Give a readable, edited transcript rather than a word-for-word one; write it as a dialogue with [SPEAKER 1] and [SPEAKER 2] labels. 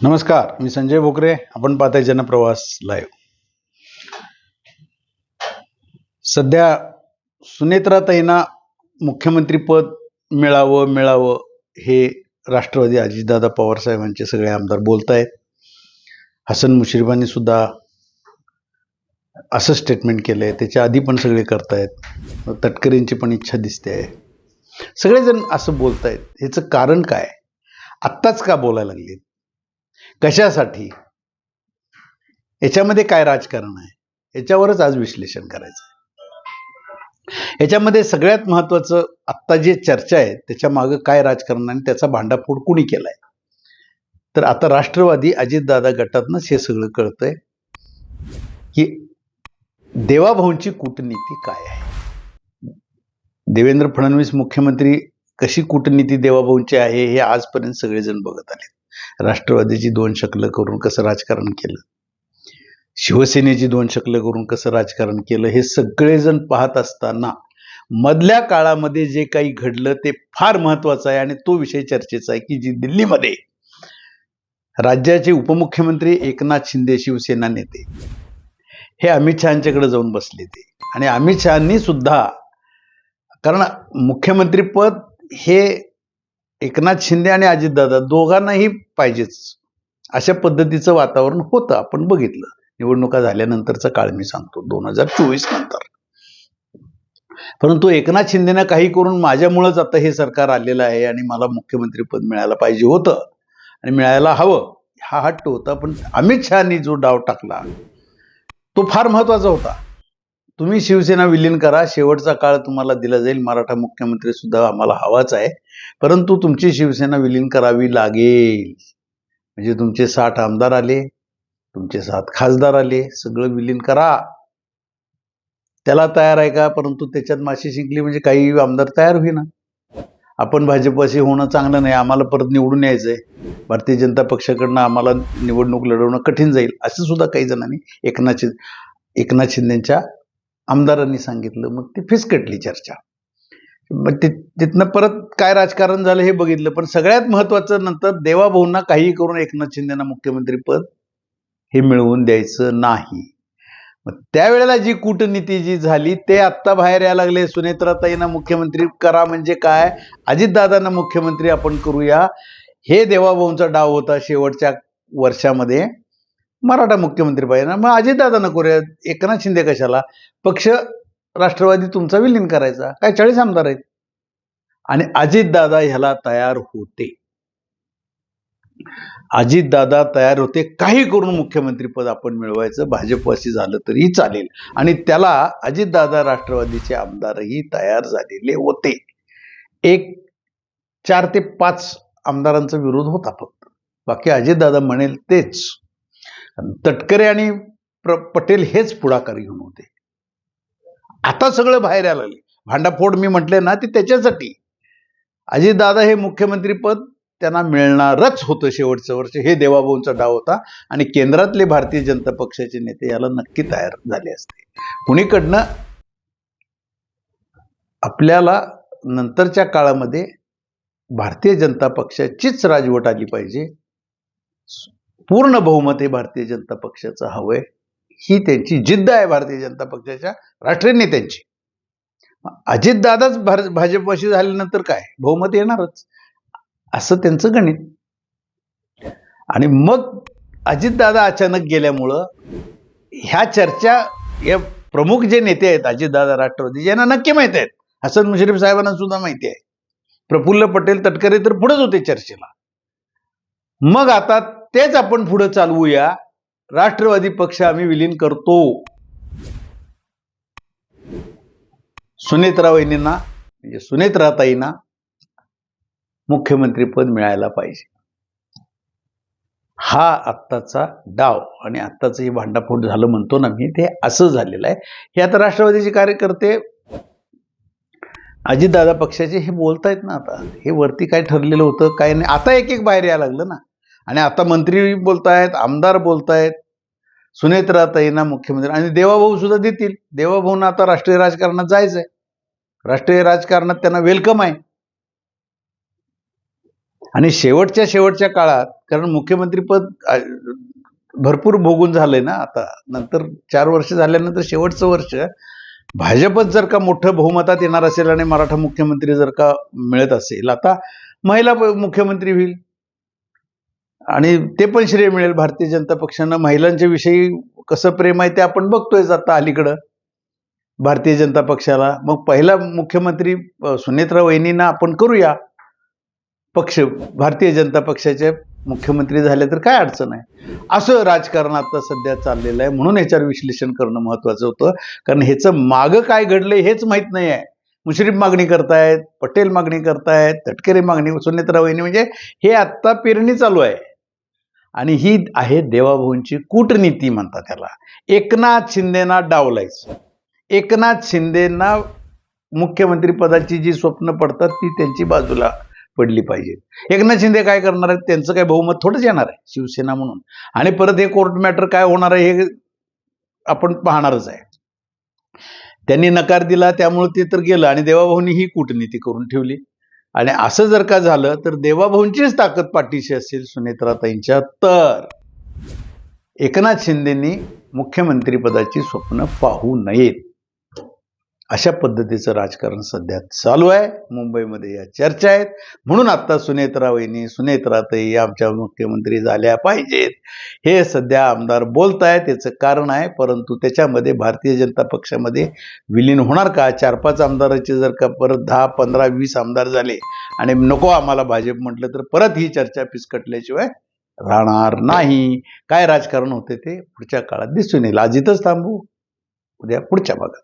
[SPEAKER 1] नमस्कार, मी संजय भोकरे. आपण पाहताय जनप्रवास लाईव्ह. सध्या सुनेत्राताईंना मुख्यमंत्रीपद मिळावं हे राष्ट्रवादी अजितदादा पवार साहेबांचे सगळे आमदार बोलतायत. हसन मुश्रीफांनी सुद्धा असं स्टेटमेंट केलंय. त्याच्या आधी पण सगळे करतायत. तटकरेंची पण इच्छा दिसते. सगळेजण असं बोलतायत. ह्याचं कारण काय? आत्ताच का बोलायला लागले? कशासाठी? याच्यामध्ये काय राजकारण आहे? याच्यावरच आज विश्लेषण करायचं आहे. याच्यामध्ये सगळ्यात महत्वाचं आत्ता जे चर्चा आहे त्याच्या मागे काय राजकारण आणि त्याचा भांडाफोड कुणी केलाय? तर आता राष्ट्रवादी अजितदादा गटातनंच हे सगळं कळतंय की देवाभाऊंची कूटनीती काय आहे. देवेंद्र फडणवीस मुख्यमंत्री कशी कूटनीती देवाभाऊंची आहे हे आजपर्यंत सगळेजण बघत आले. राष्ट्रवादीची दोन शकलं करून कसं राजकारण केलं, शिवसेनेची दोन शकलं करून कसं राजकारण केलं, हे सगळेजण पाहत असताना मधल्या काळामध्ये जे काही घडलं ते फार महत्वाचं आहे. आणि तो विषय चर्चेचा आहे की जी दिल्लीमध्ये राज्याचे उपमुख्यमंत्री एकनाथ शिंदे शिवसेना नेते हे अमित शहांच्याकडे जाऊन बसले ते. आणि अमित शहांनी सुद्धा, कारण मुख्यमंत्रीपद हे एकनाथ शिंदे आणि अजितदादा दोघांनाही पाहिजेच अशा पद्धतीचं वातावरण होतं. आपण बघितलं निवडणुका झाल्यानंतरचा काळ मी सांगतो 2024 नंतर. परंतु एकनाथ शिंदेना काही करून माझ्यामुळेच आता हे सरकार आलेलं आहे आणि मला मुख्यमंत्रीपद मिळायला पाहिजे होतं आणि मिळायला हवं हा हट्ट होता. पण अमित शहानी जो डाव टाकला तो फार महत्वाचा होता. तुम्ही शिवसेना विलीन करा, शेवटचा काळ तुम्हाला दिला जाईल, मराठा मुख्यमंत्री सुद्धा आम्हाला हवाच आहे, परंतु तुमची शिवसेना विलीन करावी लागेल. म्हणजे तुमचे 60 आमदार आले, तुमचे 7 खासदार आले, सगळं विलीन करा. त्याला तयार आहे का? परंतु त्याच्यात माशी शिंकली म्हणजे काही आमदार तयार होईना. आपण भाजपशी होणं चांगलं नाही, आम्हाला परत निवडून यायचंय, भारतीय जनता पक्षाकडनं आम्हाला निवडणूक लढवणं कठीण जाईल, असं सुद्धा काही जणांनी एकनाथ शिंदेच्या आमदारांनी सांगितलं. मग ती फिसकटली चर्चा. मग तिथनं परत काय राजकारण झालं हे बघितलं. पण सगळ्यात महत्वाचं नंतर देवाभाऊंना काही करून एकनाथ शिंदेना मुख्यमंत्रीपद हे मिळवून द्यायचं नाही. मग त्यावेळेला जी कूटनीती जी झाली ते आत्ता बाहेर यायला लागले. सुनेत्राताईंना मुख्यमंत्री करा म्हणजे काय, अजितदादांना मुख्यमंत्री आपण करूया, हे देवाभाऊंचा डाव होता. शेवटच्या वर्षामध्ये मराठा मुख्यमंत्री पाहिजे, मग अजितदादांना करूया, एकनाथ शिंदे कशाला? पक्ष राष्ट्रवादी तुमचा विलीन करायचा, काय 40 आमदार आहेत. आणि अजितदादा ह्याला तयार होते. अजितदादा तयार होते, काही करून मुख्यमंत्रीपद आपण मिळवायचं, भाजपवासी झालं तरी चालेल. आणि त्याला अजितदादा राष्ट्रवादीचे आमदारही तयार झालेले होते. 4 ते 5 आमदारांचा विरोध होता फक्त, बाकी अजितदादा म्हणेल तेच. तटकरे आणि पटेल हेच पुढाकार घेऊन होते. आता सगळं बाहेर यायला लागले. भांडाफोड मी म्हटले ना ते त्याच्यासाठी. अजितदादा हे मुख्यमंत्रीपद त्यांना मिळणारच होतं शेवटचं वर्ष, हे देवाभाऊंचा डाव होता. आणि केंद्रातले भारतीय जनता पक्षाचे नेते याला नक्की तयार झाले असते. कुणीकडनं आपल्याला नंतरच्या काळामध्ये भारतीय जनता पक्षाचीच राजवट आली पाहिजे, पूर्ण बहुमत हे भारतीय जनता पक्षाचं हवंय, ही त्यांची जिद्द आहे भारतीय जनता पक्षाच्या राष्ट्रीय नेत्यांची. अजितदादाच भाजपवासी झाल्यानंतर काय बहुमत येणारच असं त्यांचं गणित. आणि मग अजितदादा अचानक गेल्यामुळं ह्या चर्चा, या प्रमुख जे नेते आहेत अजितदादा राष्ट्रवादी, यांना नक्की माहिती आहेत, हसन मुश्रीफ साहेबांना सुद्धा माहिती आहे, प्रफुल्ल पटेल तटकरे तर पुढेच होते चर्चेला. मग आता तेच आपण पुढे चालवूया, राष्ट्रवादी पक्ष आम्ही विलीन करतो, सुनेत्रावहिनींना म्हणजे सुनेत्राताईंना मुख्यमंत्रीपद मिळायला पाहिजे, हा आत्ताचा डाव. आणि आत्ताचं हे भांडाफोड झालं म्हणतो ना मी, ते असं झालेलं आहे. हे आता राष्ट्रवादीचे कार्यकर्ते अजितदादा पक्षाचे हे बोलतायत ना, आता हे वरती काय ठरलेलं होतं काय नाही, आता एक एक बाहेर यायला लागलं ना. आणि आता मंत्री बोलतायत, आमदार बोलतायत, सुनेत्राताईंना मुख्यमंत्री, आणि देवाभाऊ सुद्धा देतील. देवाभाऊंना आता राष्ट्रीय राजकारणात जायचंय, राष्ट्रीय राजकारणात त्यांना वेलकम आहे. आणि शेवटच्या काळात, कारण मुख्यमंत्रीपद भरपूर भोगून झालंय ना आता, नंतर 4 वर्ष झाल्यानंतर शेवटचं वर्ष भाजपच जर का मोठं बहुमतात येणार असेल आणि मराठा मुख्यमंत्री जर का मिळत असेल, आता महिला मुख्यमंत्री होईल आणि ते पण श्रेय मिळेल. भारतीय जनता पक्षानं महिलांच्या विषयी कसं प्रेम आहे ते आपण बघतोय आता अलीकडं भारतीय जनता पक्षाला. मग पहिला मुख्यमंत्री सुनेत्रा वहिनींना आपण करूया पक्ष, भारतीय जनता पक्षाचे मुख्यमंत्री झाले तर काय अडचण आहे, असं राजकारण आता सध्या चाललेलं आहे. म्हणून ह्याच्यावर विश्लेषण करणं महत्वाचं होतं, कारण ह्याचं मागं काय घडलंय हेच माहीत नाही आहे. मुश्रीफ मागणी करतायत, पटेल मागणी करतायत, तटकरे मागणी, सुनेत्रा वहिनी, म्हणजे हे आत्ता पेरणी चालू आहे. आणि ही आहे देवाभाऊंची कूटनीती म्हणतात त्याला. एकनाथ शिंदेना डावलायचं, एकनाथ शिंदेना मुख्यमंत्री पदाची जी स्वप्न पडतात ती त्यांची बाजूला पडली पाहिजे. एकनाथ शिंदे काय करणार आहेत, त्यांचं काय बहुमत थोडंच येणार आहे शिवसेना म्हणून, आणि परत हे कोर्ट मॅटर काय होणार आहे हे आपण पाहणारच आहे. त्यांनी नकार दिला त्यामुळे ते तर गेलं, आणि देवाभाऊंनी ही कूटनीती करून ठेवली. आणि असं जर का झालं तर देवाभाऊंचीच ताकद पाठीशी असेल सुनेत्राताईंच्या, तर एकनाथ शिंदेनी मुख्यमंत्रीपदाची स्वप्न पाहू नयेत. अशा पद्धतीचं राजकारण सध्या चालू आहे मुंबईमध्ये, या चर्चा आहेत. म्हणून आता सुनेत्रा वहिनी, सुनेत्राताई आमच्या मुख्यमंत्री झाल्या पाहिजेत हे सध्या आमदार बोलतायत. त्याचं कारण आहे, परंतु त्याच्यामध्ये भारतीय जनता पक्षामध्ये विलीन होणार का? 4-5 आमदाराचे जर का परत 10, 15, 20 आमदार झाले आणि नको आम्हाला भाजप म्हटलं तर परत ही चर्चा पिसकटल्याशिवाय राहणार नाही. काय राजकारण होते ते पुढच्या काळात दिसून येईल. आज इथंच थांबू, उद्या पुढच्या भागात.